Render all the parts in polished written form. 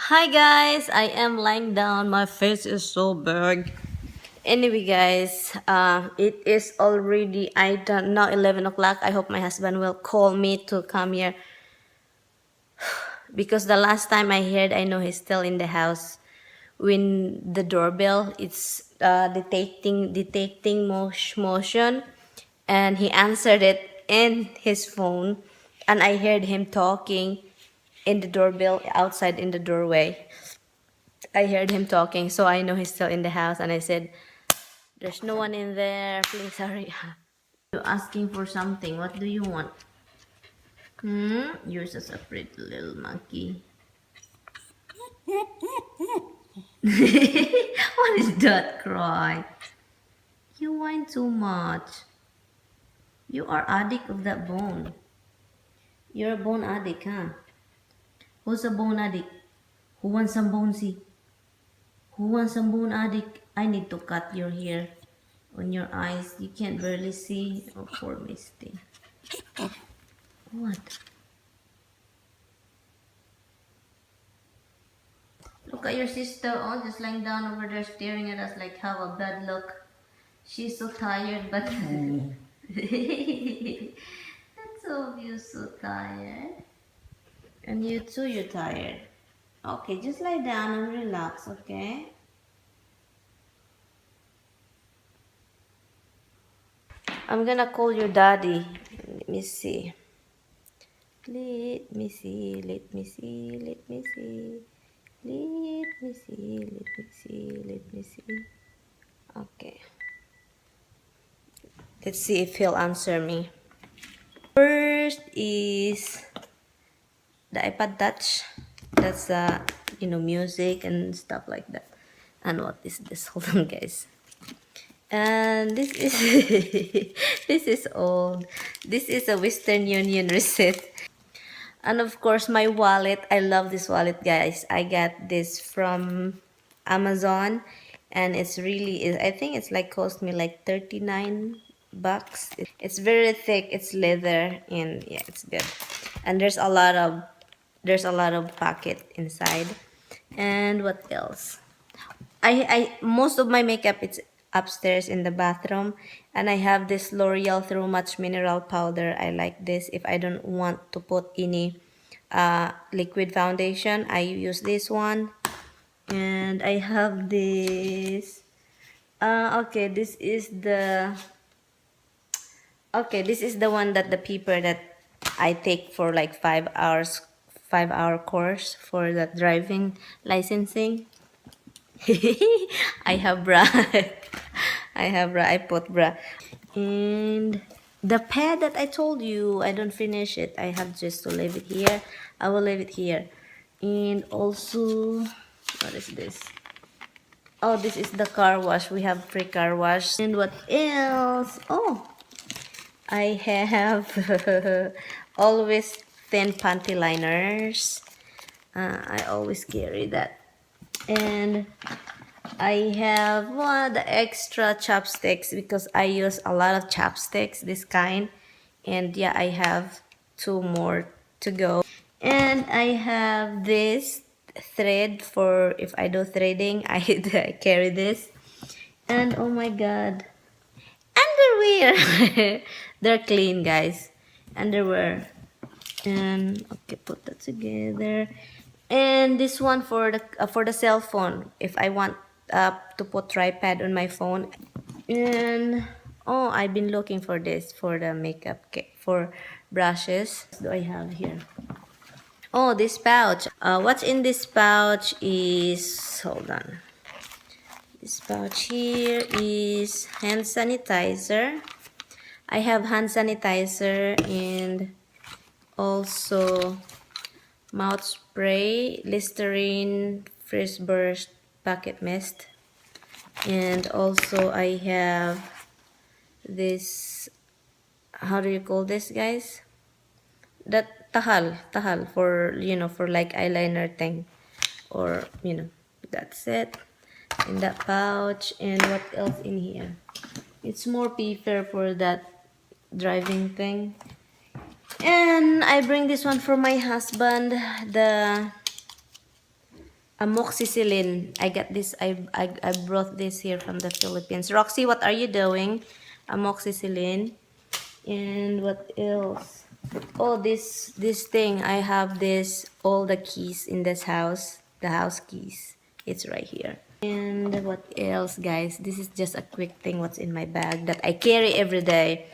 Hi guys, I am lying down. My face is so big. Anyway guys, it is already I don't know 11 o'clock. I hope my husband will call me to come here because the last time I heard, I know he's still in the house. When the doorbell, it's detecting motion, and he answered it in his phone, and I heard him talking in the doorbell outside in the doorway. I heard him talking, so I know he's still in the house. And I said, "There's no one in there. Please hurry." You're asking for something. What do you want? You're such a pretty little monkey. What is that cry? You whine too much. You are addict of that bone. You're a bone addict, huh? Who's a bone addict? Who wants some bone, see? Who wants some bone addict? I need to cut your hair on your eyes. You can't barely see. Oh, poor Misty. What? Look at your sister, oh, just lying down over there staring at us like have a bad look. She's so tired, but that's so you're so tired. And you too, you're tired. Okay, just lie down and relax, okay? I'm gonna call your daddy. Let me see. Let me see, let me see, let me see. Let me see, let me see, let me see. Okay. Let's see if he'll answer me. First is the iPad Touch. That's music and stuff like that. And what is this? Hold on, guys. And this is this is old. This is a Western Union receipt. And of course, my wallet. I love this wallet, guys. I got this from Amazon, and it's really, I think it's like cost me like 39 bucks. It's very thick. It's leather, and yeah, it's good. And there's a lot of pocket inside. And what else? I most of my makeup, it's upstairs in the bathroom, and I have this L'Oreal Through Much Mineral Powder. I like this if I don't want to put any liquid foundation. I use this one. And I have this. This is the one that the paper that I take for like 5 hours, 5 hour course for the driving licensing. I have bra. I have bra. I put bra. And the pad that I told you, I don't finish it. I have just to leave it here. I will leave it here. And also, what is this? Oh, this is the car wash. We have free car wash. And what else? Oh, I have always thin panty liners. I always carry that. And I have the extra chopsticks because I use a lot of chopsticks, this kind. And yeah, I have 2 more to go. And I have this thread for if I do threading. I carry this. And oh my god, underwear. They're clean, guys. Underwear. And okay, put that together. And this one for the cell phone if I want to put tripod on my phone. And oh, I've been looking for this for the makeup kit for brushes. What do I have here? Oh, this pouch. What's in this pouch is, hold on. This pouch here is hand sanitizer. I have hand sanitizer and also mouth spray, Listerine, Fresh Burst Pocket Mist. And also I have this, how do you call this, guys? That tahal for, for like eyeliner thing. Or, that's it. In that pouch. And what else in here? It's more paper for that driving thing. And I bring this one for my husband, the amoxicillin. I got this. I brought this here from the Philippines. Roxy, what are you doing? Amoxicillin. And what else? Oh, this thing. I have this, all the keys in this house. The house keys. It's right here. And what else, guys? This is just a quick thing what's in my bag that I carry every day.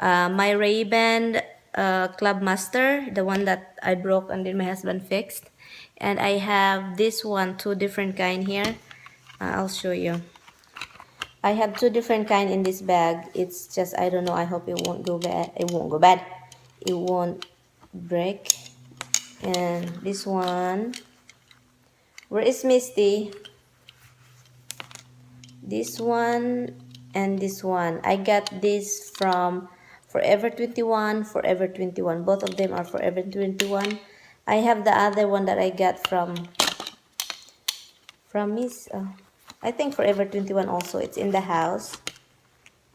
My Ray-Ban Club Master, the one that I broke and then my husband fixed. And I have this one, two different kind here. I'll show you. I have two different kind in this bag. It's just, I don't know, I hope it won't go bad. It won't go bad. It won't break. And this one. Where is Misty? This one and this one. I got this from Forever 21, Forever 21. Both of them are Forever 21. I have the other one that I got from Miss, I think Forever 21 also. It's in the house.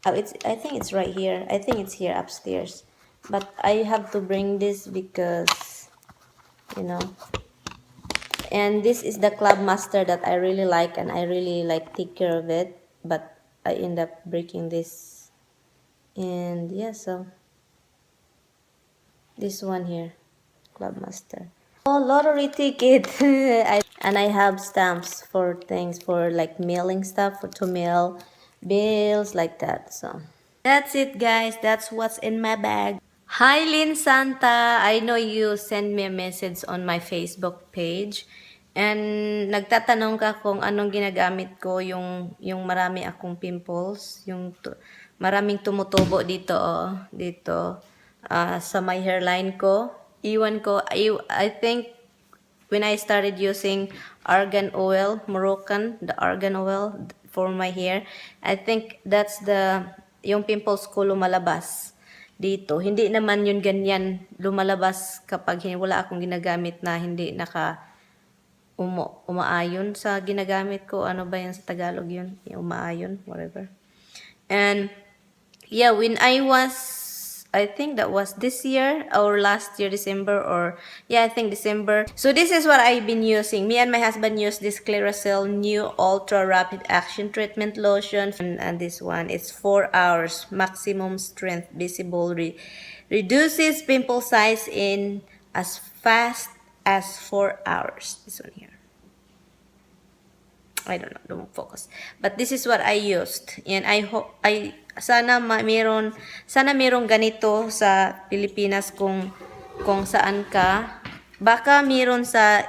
Oh, I think it's right here. I think it's here upstairs. But I have to bring this because, you know. And this is the Club Master that I really like and I really like take care of it. But I end up breaking this. And yeah, so this one here, Club Master. Oh, lottery ticket. And I have stamps for things, for like mailing stuff, to mail bills like that. So that's it, guys. That's what's in my bag. Hi, Lynn Santa. I know you send me a message on my Facebook page. And nagtatanong ka kung anong ginagamit ko, yung marami akong pimples, maraming tumutubo dito, oh, dito, sa my hairline ko. Iwan ko, I think when I started using argan oil, the argan oil for my hair, I think that's yung pimples ko lumalabas dito. Hindi naman yun ganyan lumalabas kapag wala akong ginagamit na hindi umaayon sa ginagamit ko. Ano ba yan sa Tagalog yun? Umaayon, whatever. And yeah, when I think that was this year or last year, December, or yeah, I think December. So this is what I've been using. Me and my husband use this Clearasil New Ultra Rapid Action Treatment Lotion. And this one, it's 4 hours, maximum strength, visible, reduces pimple size in as fast as 4 hours. This one here. I don't know, don't focus. But this is what I used. And I hope, sana merong ganito sa Pilipinas kung saan ka. Baka meron sa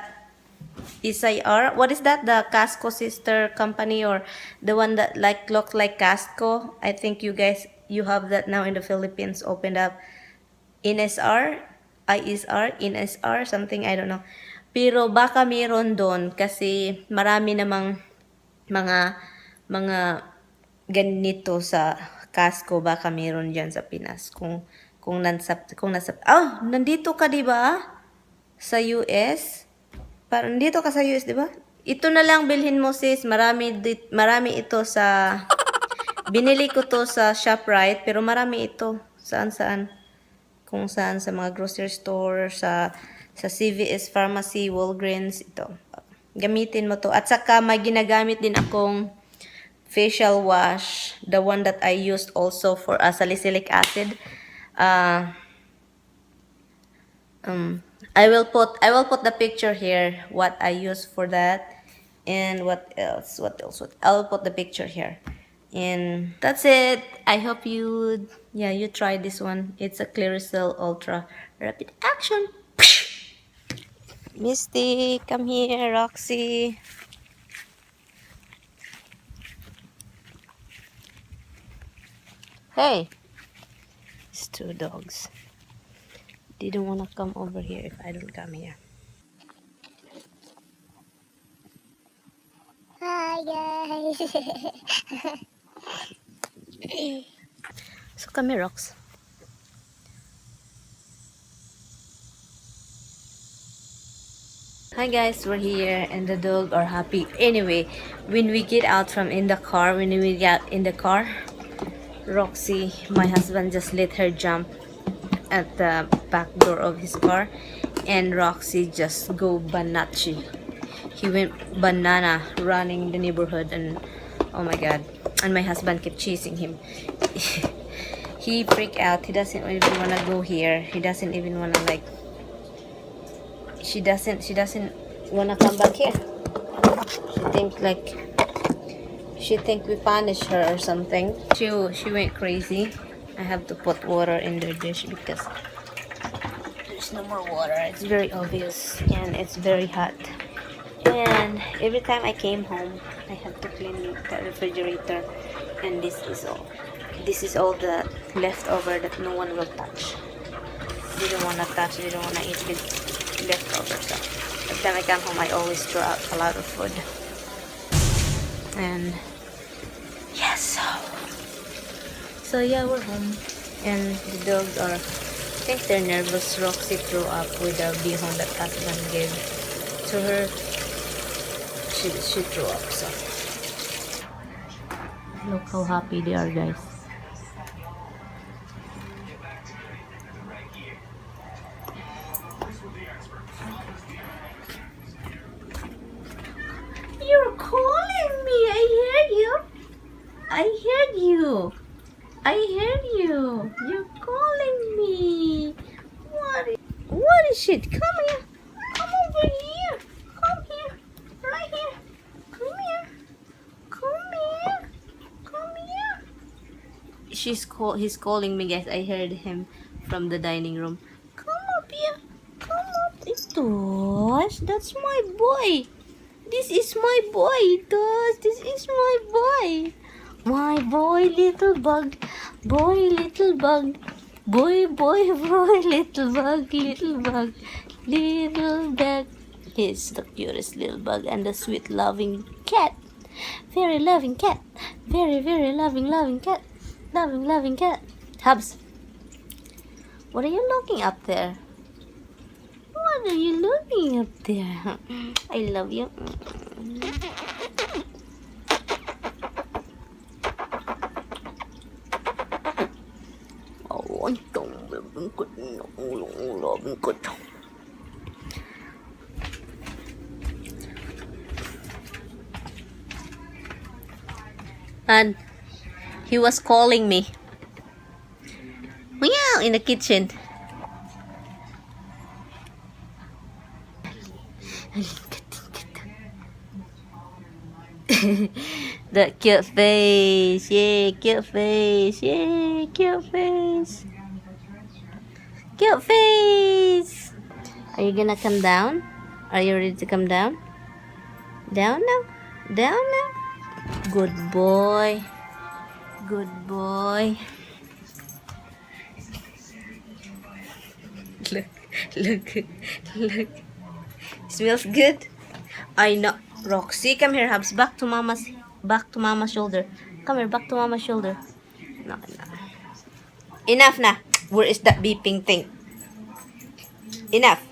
SIR. What is that? The Casco sister company, or the one that looks like Casco? I think you have that now in the Philippines, opened up. ISR, something, I don't know. Pero baka meron doon kasi marami namang mga ganito sa Casco, baka meron diyan sa Pinas. Kung nandito ka, 'di ba? Sa US. Parang nandito ka sa US, 'di ba? Ito na lang bilhin mo, sis. Marami ito sa binili ko to sa ShopRite, pero marami ito saan kung saan, sa mga grocery store, sa CVS Pharmacy, Walgreens, ito. Gamitin mo to. At saka may ginagamit din akong facial wash, the one that I used also for salicylic acid. I will put the picture here what I use for that. And what else? I'll put the picture here. And that's it. I hope you try this one. It's a Clearasil Ultra Rapid Action. Misty, come here. Roxy. Hey. These two dogs. They don't want to come over here if I don't come here. Hi guys. So come here, Rox. Hi guys, we're here and the dog are happy. Anyway, when we get in the car, Roxy, my husband, just let her jump at the back door of his car, and Roxy just go banachi. he went banana running the neighborhood, and oh my god, and my husband kept chasing him. He freaked out. He doesn't even want to go here. He doesn't even want to like, she doesn't want to come back here. She think we punish her or something. She went crazy. I have to put water in the dish because there's no more water. It's very obvious and it's very hot. And every time I came home, I have to clean the refrigerator. And this is all. This is all the leftover that no one will touch. They don't want to touch. They don't want to eat with leftover. So every time I come home, I always throw out a lot of food. And yes, so yeah, we're home, and the dogs are, I think they're nervous. Roxy threw up with the bihon that husband gave to her. She threw up. So look how happy they are, guys. You're calling me. I heard you. I heard you. I heard you. You're calling me. What is it? Come here. Come over here. Come here. Right here. Come here. Come here. Come here. He's calling me, guys. I heard him from the dining room. Come up here. Come up. Tosh, that's my boy. This is my boy, Tosh. This is my boy. My boy, little bug. Boy, little bug. Boy, little bug, little bug. Little bug. He's the cutest little bug and the sweet loving cat. Very loving cat. Very, very loving cat. Loving cat. Hubs, what are you looking up there? What are you looking up there? I love you. Oh, and he was calling me. Meow, in the kitchen. The cute face. Yay, cute face. Yay, cute face. Cute face. Are you gonna come down? Are you ready to come down? Down now? Down now? Good boy. Good boy. Look. Smells good. I know. Roxy, come here, Hubs. Back to mama's shoulder. Come here, back to mama's shoulder. No. Enough na. Where is that beeping thing? Enough.